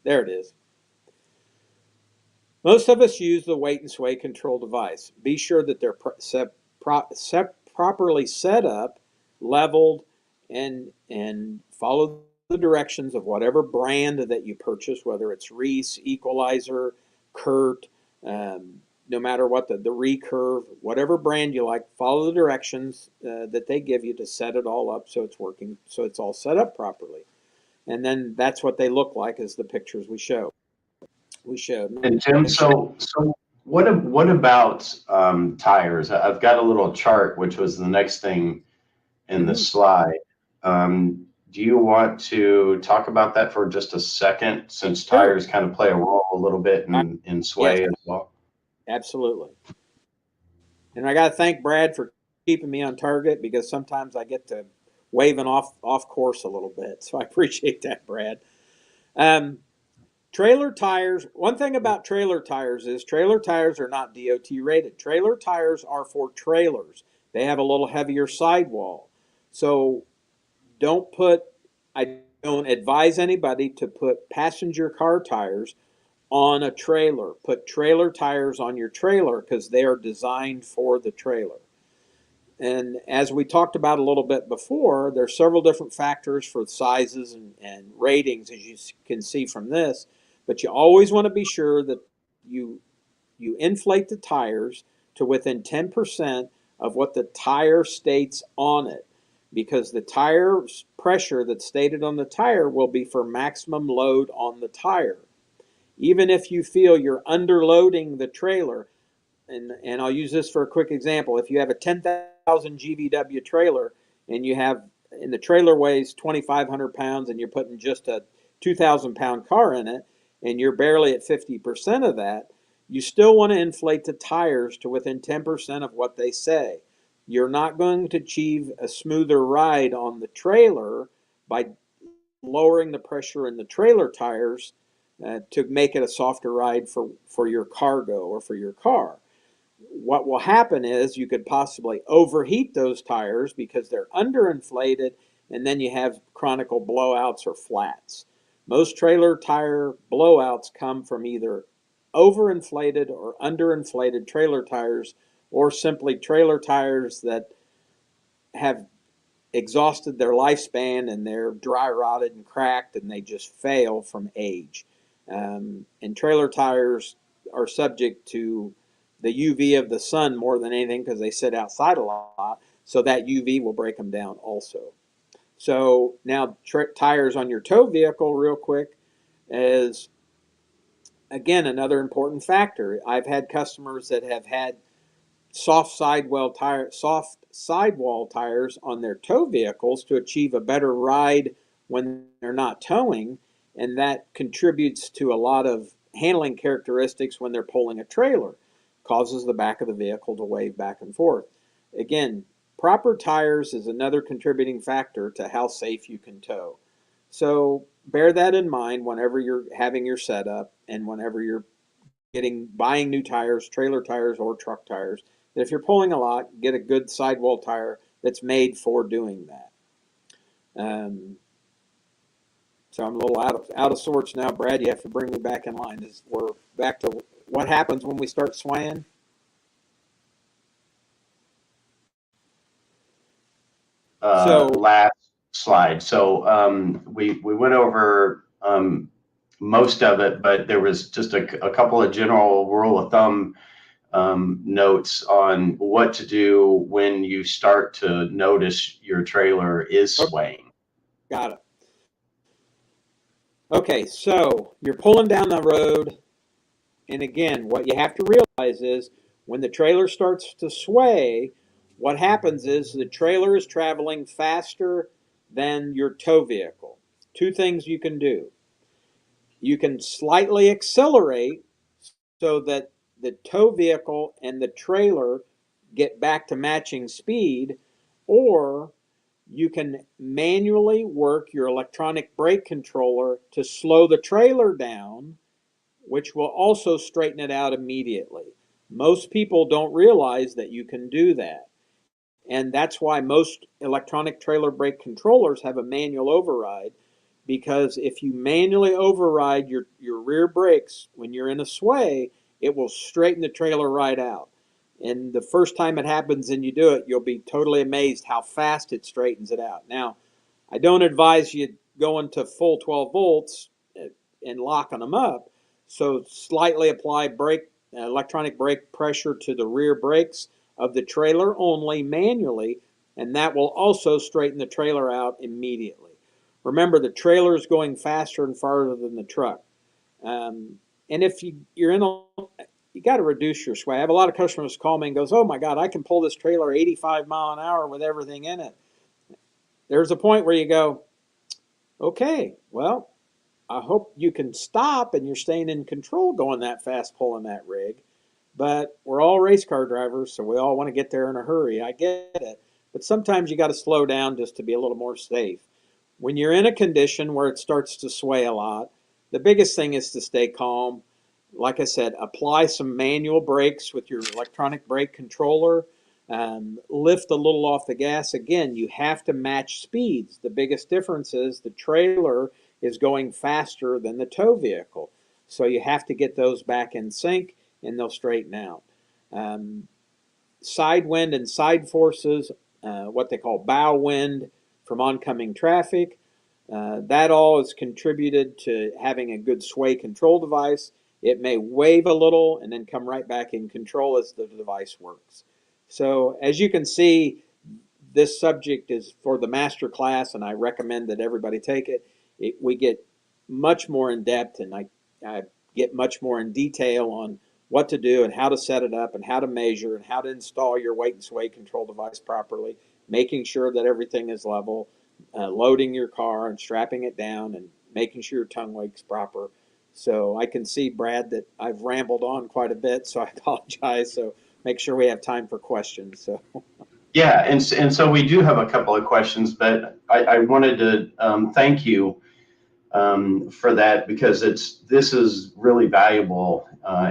There it is. Most of us use the weight and sway control device. Be sure that they're properly set up, leveled, and follow the directions of whatever brand that you purchase, whether it's Reese, Equalizer, Kurt, no matter what the Recurve, whatever brand you like, follow the directions that they give you to set it all up so it's working, so it's all set up properly. And then that's what they look like as the pictures we showed. And Jim, so what about tires? I've got a little chart, which was the next thing in the slide. Do you want to talk about that for just a second, since tires kind of play a role a little bit in sway as well? Absolutely. And I got to thank Brad for keeping me on target, because sometimes I get to waving off course a little bit. So I appreciate that, Brad. Trailer tires, one thing about trailer tires is trailer tires are not DOT rated. Trailer tires are for trailers. They have a little heavier sidewall. So I don't advise anybody to put passenger car tires on a trailer. Put trailer tires on your trailer because they are designed for the trailer. And as we talked about a little bit before, there's several different factors for sizes and ratings, as you can see from this. But you always want to be sure that you inflate the tires to within 10% of what the tire states on it, because the tire pressure that's stated on the tire will be for maximum load on the tire. Even if you feel you're underloading the trailer, and I'll use this for a quick example. If you have a 10,000 GVW trailer and the trailer weighs 2,500 pounds and you're putting just a 2,000 pound car in it, and you're barely at 50% of that, You still want to inflate the tires to within 10% of what they say. You're not going to achieve a smoother ride on the trailer by lowering the pressure in the trailer tires to make it a softer ride for your cargo or for your car. What will happen is you could possibly overheat those tires because they're underinflated, and then you have chronic blowouts or flats. Most trailer tire blowouts come from either overinflated or underinflated trailer tires, or simply trailer tires that have exhausted their lifespan and they're dry rotted and cracked and they just fail from age. And trailer tires are subject to the UV of the sun more than anything because they sit outside a lot. So that UV will break them down also. So now tires on your tow vehicle, real quick, is again another important factor. I've had customers that have had soft sidewall tires on their tow vehicles to achieve a better ride when they're not towing, and that contributes to a lot of handling characteristics when they're pulling a trailer. Causes the back of the vehicle to wave back and forth. Again, proper tires is another contributing factor to how safe you can tow. So bear that in mind whenever you're having your setup and whenever you're buying new tires, trailer tires or truck tires. If you're pulling a lot, get a good sidewall tire that's made for doing that. So I'm a little out of sorts now, Brad. You have to bring me back in line. We're back to what happens when we start swaying. Last slide. So we went over most of it, but there was just a couple of general rule of thumb notes on what to do when you start to notice your trailer is swaying. Got it. Okay, so you're pulling down the road, and again, what you have to realize is when the trailer starts to sway, what happens is the trailer is traveling faster than your tow vehicle. Two things you can do. You can slightly accelerate so that the tow vehicle and the trailer get back to matching speed, or you can manually work your electronic brake controller to slow the trailer down, which will also straighten it out immediately. Most people don't realize that you can do that. And that's why most electronic trailer brake controllers have a manual override, because if you manually override your rear brakes when you're in a sway, it will straighten the trailer right out. And the first time it happens and you do it, you'll be totally amazed how fast it straightens it out. Now, I don't advise you going to full 12 volts and locking them up. So slightly apply electronic brake pressure to the rear brakes of the trailer only manually, and that will also straighten the trailer out immediately. Remember, the trailer is going faster and farther than the truck. And if you're you got to reduce your sway. I have a lot of customers call me and goes, "Oh my God, I can pull this trailer 85 mile an hour with everything in it." There's a point where you go, "Okay, well, I hope you can stop and you're staying in control going that fast pulling that rig." But we're all race car drivers, so we all want to get there in a hurry. I get it. But sometimes you got to slow down just to be a little more safe. When you're in a condition where it starts to sway a lot, the biggest thing is to stay calm. Like I said, apply some manual brakes with your electronic brake controller. Lift a little off the gas. Again, you have to match speeds. The biggest difference is the trailer is going faster than the tow vehicle. So you have to get those back in sync and they'll straighten out. Side wind and side forces, what they call bow wind from oncoming traffic, that all is contributed to having a good sway control device. It may wave a little and then come right back in control as the device works. So as you can see, this subject is for the master class, and I recommend that everybody take it. We get much more in depth, and I get much more in detail on what to do and how to set it up and how to measure and how to install your weight and sway control device properly, making sure that everything is level, loading your car and strapping it down and making sure your tongue wake's proper. So I can see, Brad, that I've rambled on quite a bit, so I apologize. So make sure we have time for questions. So Yeah, and so we do have a couple of questions, but I wanted to thank you for that, because this is really valuable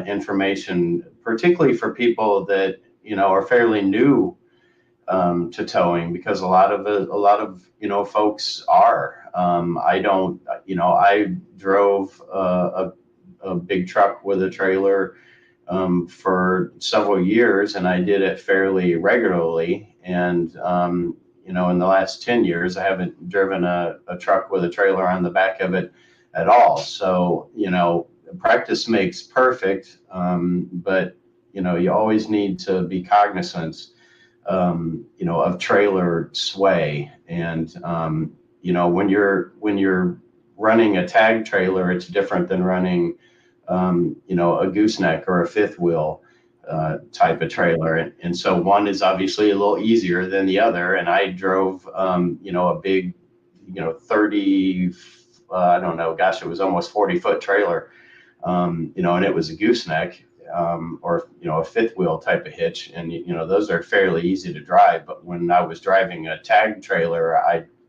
information, particularly for people that are fairly new to towing, because a lot of folks are. I don't, I drove a big truck with a trailer for several years, and I did it fairly regularly. And in the last 10 years, I haven't driven a truck with a trailer on the back of it at all. So, practice makes perfect, but you always need to be cognizant, of trailer sway. And when you're running a tag trailer, it's different than running a gooseneck or a fifth wheel type of trailer. And so one is obviously a little easier than the other. And I drove, a big, 30, I don't know, gosh, it was almost 40-foot trailer, and it was a gooseneck, or, a fifth wheel type of hitch. And, those are fairly easy to drive. But when I was driving a tag trailer,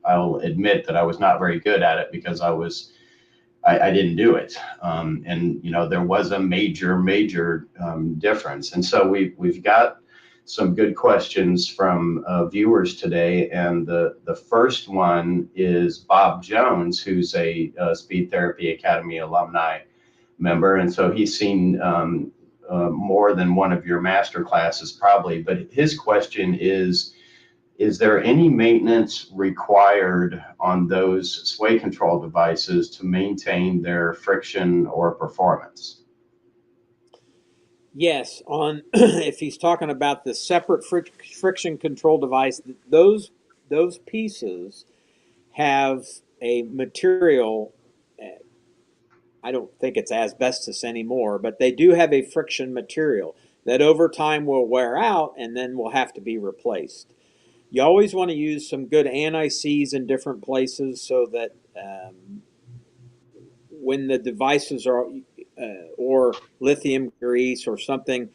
I'll admit that I was not very good at it, because I didn't do it. And there was a major difference. And so we've got some good questions from viewers today. And the first one is Bob Jones, who's a Speed Therapy Academy alumni member. And so he's seen more than one of your master classes probably. But his question is there any maintenance required on those sway control devices to maintain their friction or performance? yes, on if he's talking about the separate friction control device, those pieces have a material. I don't think it's asbestos anymore, but they do have a friction material that over time will wear out and then will have to be replaced. You always want to use some good anti-seize in different places, so that when the devices are or lithium grease or something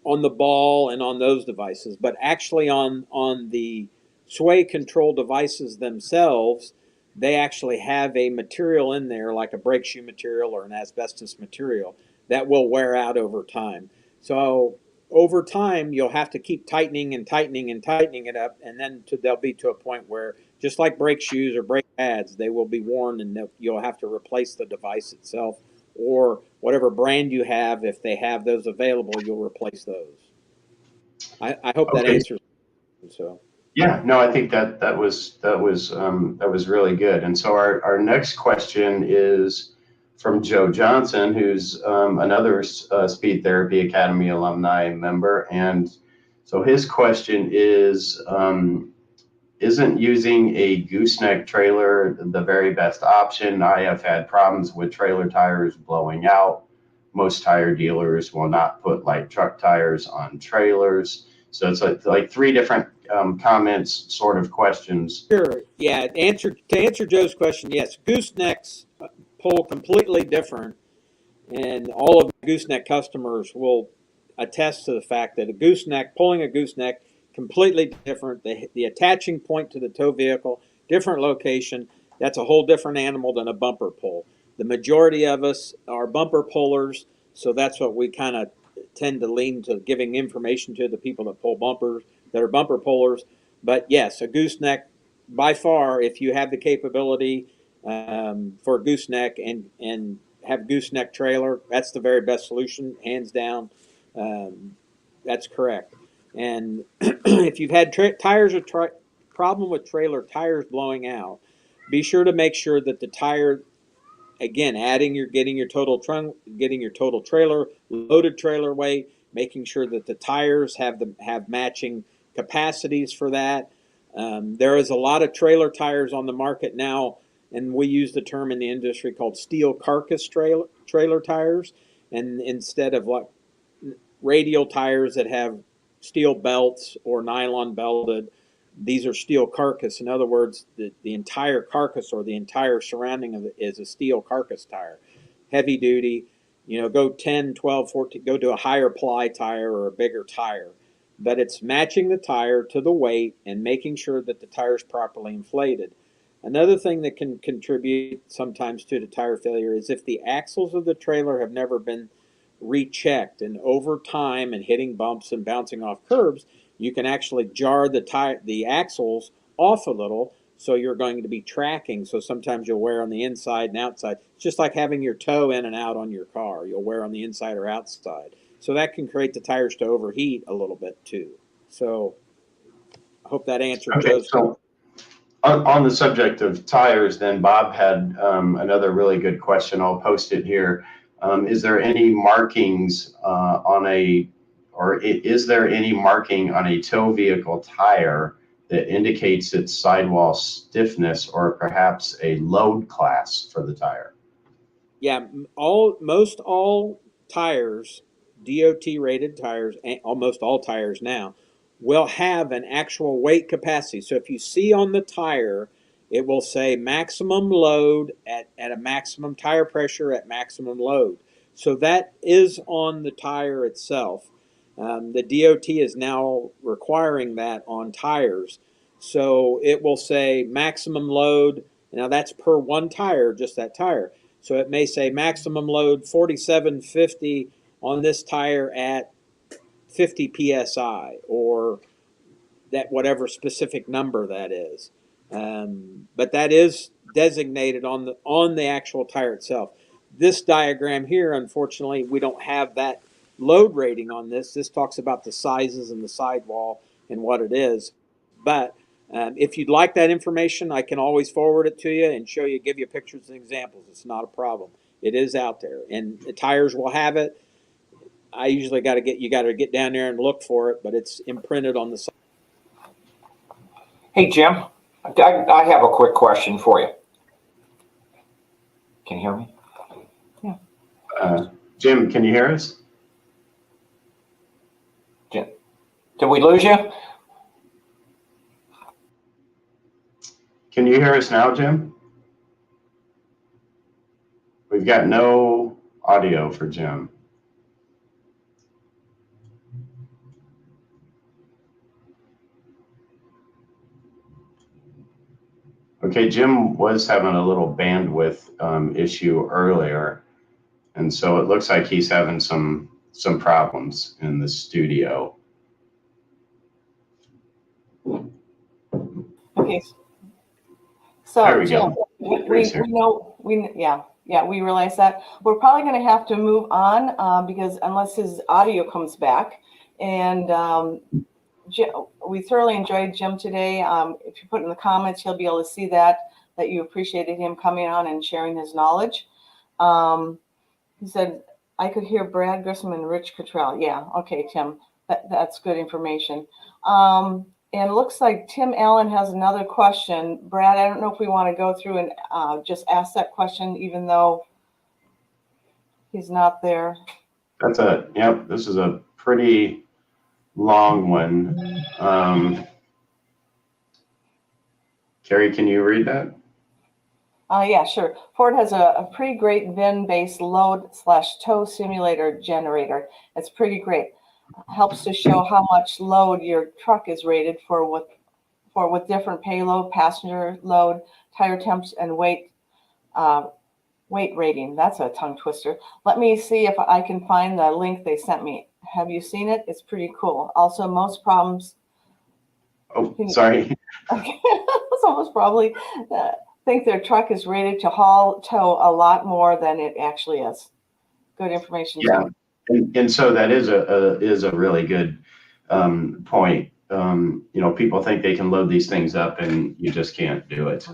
on the ball and on those devices, but actually on the sway control devices themselves, they actually have a material in there, like a brake shoe material or an asbestos material, that will wear out over time. So over time, you'll have to keep tightening and tightening and tightening it up, and then they'll be to a point where, just like brake shoes or brake pads, they will be worn, and you'll have to replace the device itself, or whatever brand you have. If they have those available, you'll replace those. I hope that Okay. answers. So Yeah, no, I think that was really good. And so our next question is from Joe Johnson, who's another Speed Therapy Academy alumni member. And so his question is, isn't using a gooseneck trailer the very best option? I have had problems with trailer tires blowing out. Most tire dealers will not put light truck tires on trailers. So it's like three different comments, sort of questions. sure, yeah. To answer Joe's question, yes, goosenecks pull completely different, and all of my gooseneck customers will attest to the fact that pulling a gooseneck, completely different. The attaching point to the tow vehicle, different location. That's a whole different animal than a bumper pull. The majority of us are bumper pullers, so that's what we kind of tend to lean to giving information to the people that pull bumpers, that are bumper pullers. But yes, a gooseneck, by far, if you have the capability for a gooseneck and have gooseneck trailer, that's the very best solution, hands down. That's correct. And if you've had problem with trailer tires blowing out, be sure to make sure that the tire, again, getting your total trailer, loaded trailer weight, making sure that the tires have matching capacities for that. There is a lot of trailer tires on the market now, and we use the term in the industry called steel carcass trailer tires, and instead of like radial tires that have steel belts or nylon belted, these are steel carcass. In other words, the entire carcass or the entire surrounding of it is a steel carcass tire. heavy duty, go 10, 12, 14, go to a higher ply tire or a bigger tire. But it's matching the tire to the weight and making sure that the tire is properly inflated. Another thing that can contribute sometimes to the tire failure is if the axles of the trailer have never been rechecked, and over time and hitting bumps and bouncing off curbs, you can actually jar the axles off a little, so you're going to be tracking. So sometimes you'll wear on the inside and outside. It's just like having your toe in and out on your car. You'll wear on the inside or outside. So that can create the tires to overheat a little bit too. So I hope that answered Joe's. So on the subject of tires, then Bob had another really good question. I'll post it here. Is there any markings is there any marking on a tow vehicle tire that indicates its sidewall stiffness or perhaps a load class for the tire? Yeah, most all tires, DOT rated tires, and almost all tires now, will have an actual weight capacity. So if you see on the tire, it will say maximum load at a maximum tire pressure at maximum load. So that is on the tire itself. The DOT is now requiring that on tires. So it will say maximum load. Now that's per one tire, just that tire. So it may say maximum load 4750 on this tire at 50 psi, or that whatever specific number that is. But that is designated on the actual tire itself. This diagram here, unfortunately, we don't have that load rating on this. This talks about the sizes and the sidewall and what it is. But if you'd like that information, I can always forward it to you and show you, give you pictures and examples. It's not a problem. It is out there, and the tires will have it. I usually got to get down there and look for it, but it's imprinted on the side. Hey, Jim, I have a quick question for you. Can you hear me? Jim, can you hear us? Jim, did we lose you? Can you hear us now, Jim? We've got no audio for Jim. Okay, Jim was having a little bandwidth issue earlier, and so it looks like he's having some problems in the studio. Okay. There So we Jim, go. we realize that. We're probably going to have to move on because unless his audio comes back. And Jim, we thoroughly enjoyed Jim today. If you put in the comments, he'll be able to see that you appreciated him coming on and sharing his knowledge. He said, I could hear Brad Grissom and Rich Cottrell. Yeah, okay, Tim, that's good information. And it looks like Tim Allen has another question. Brad, I don't know if we want to go through and just ask that question, even though he's not there. This is a pretty long one. Carrie, can you read that? Yeah, sure. Ford has a pretty great VIN-based load/tow simulator generator. It's pretty great. Helps to show how much load your truck is rated for with different payload, passenger load, tire temps, and weight rating. That's a tongue twister. Let me see if I can find the link they sent me. Have you seen it? It's pretty cool. Also, most problems. Oh, sorry. Okay, so most probably think their truck is rated to tow a lot more than it actually is. Good information. Yeah. And so that is a really good point. People think they can load these things up, and you just can't do it.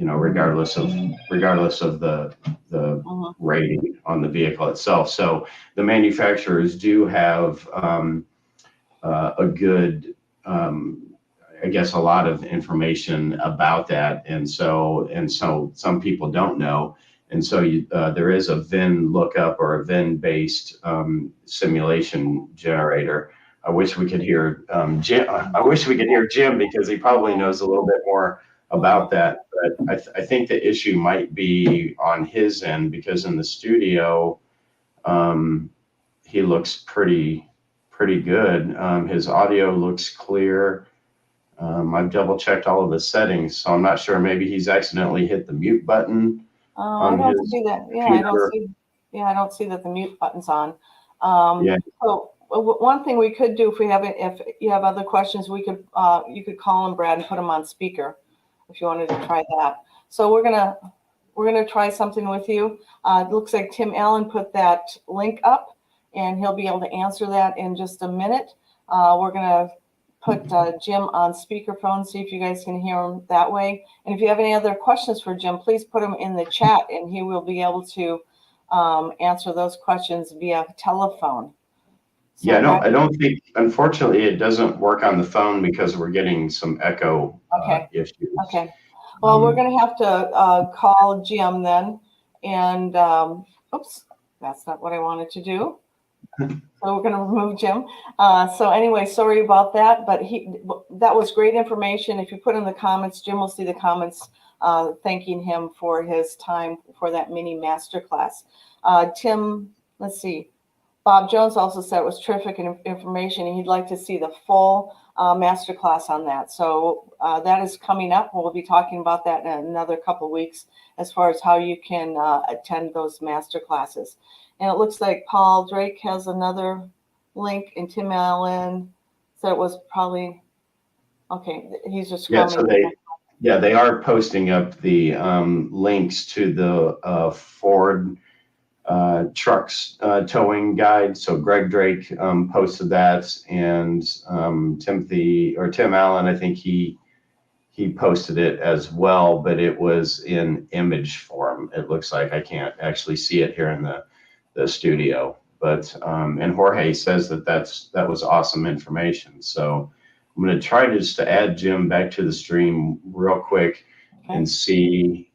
Regardless of the rating on the vehicle itself. So the manufacturers do have a good, I guess, a lot of information about that, and so some people don't know. And so there is a VIN lookup or a VIN-based simulation generator. I wish we could hear Jim. I wish we could hear Jim because he probably knows a little bit more about that. But I think the issue might be on his end, because in the studio, he looks pretty good. His audio looks clear. I've double checked all of the settings, so I'm not sure. Maybe he's accidentally hit the mute button. I don't see that. Yeah, I don't computer. see. Yeah, I don't see that the mute button's on. Yeah. So one thing we could do, if you have other questions, we could you could call him, Brad, and put him on speaker if you wanted to try that. So we're gonna try something with you. It looks like Tim Allen put that link up, and he'll be able to answer that in just a minute. We're gonna put Jim on speakerphone, see if you guys can hear him that way. And if you have any other questions for Jim, please put them in the chat, and he will be able to answer those questions via telephone. So Yeah, I don't think, unfortunately, it doesn't work on the phone because we're getting some echo issues. Okay. Well, we're going to have to call Jim then. And oops, that's not what I wanted to do. So we're going to remove Jim. So anyway, sorry about that, but that was great information. If you put in the comments, Jim will see the comments thanking him for his time for that mini masterclass. Tim, let's see. Bob Jones also said it was terrific information, and he'd like to see the full masterclass on that. So that is coming up. We'll be talking about that in another couple of weeks as far as how you can attend those masterclasses. And it looks like Paul Drake has another link, and Tim Allen said it was probably, okay, he's just scrolling. Yeah, they are posting up the links to the Ford trucks towing guide. So Greg Drake posted that, and Tim Allen, I think he posted it as well, but it was in image form. It looks like I can't actually see it here in the studio, but and Jorge says that was awesome information. So I'm going to try just to add Jim back to the stream real quick and see.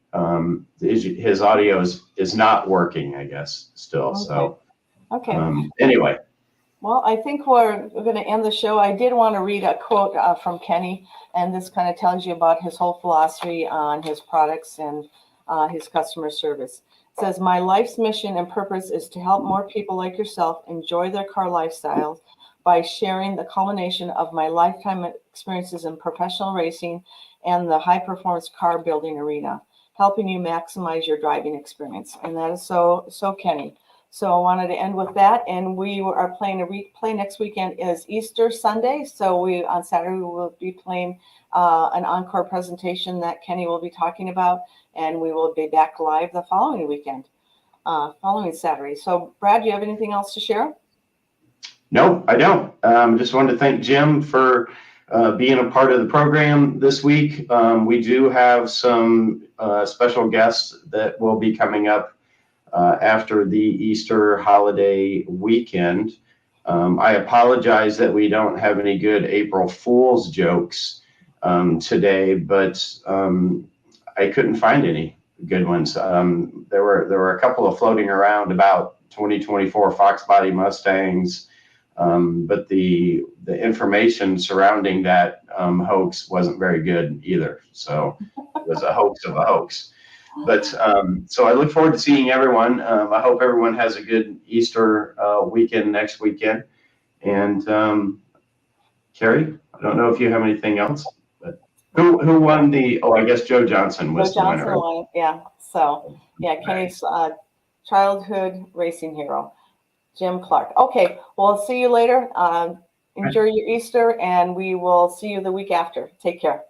His audio is not working, I guess, still. Okay. So okay. Anyway. Well, I think we're going to end the show. I did want to read a quote from Kenny, and this kind of tells you about his whole philosophy on his products and his customer service. It says, "My life's mission and purpose is to help more people like yourself enjoy their car lifestyles by sharing the culmination of my lifetime experiences in professional racing and the high-performance car building arena, helping you maximize your driving experience." And that is so Kenny. So I wanted to end with that. And we are playing a replay next weekend is Easter Sunday. So on Saturday, we will be playing an encore presentation that Kenny will be talking about. And we will be back live the following weekend, following Saturday. So Brad, do you have anything else to share? No, I don't. Just wanted to thank Jim for being a part of the program this week. We do have some special guests that will be coming up after the Easter holiday weekend. I apologize that we don't have any good April Fool's jokes today, but I couldn't find any good ones. There were a couple of floating around about 2024 Fox Body Mustangs, but the information surrounding that hoax wasn't very good either. So it was a hoax of a hoax. But so I look forward to seeing everyone. I hope everyone has a good Easter weekend next weekend. And Carrie, I don't know if you have anything else, but who won the? Oh, I guess Joe Johnson was the winner. Won, yeah. So yeah, Kenny's childhood racing hero, Jim Clark. Okay, well, I'll see you later. Enjoy your Easter, and we will see you the week after. Take care.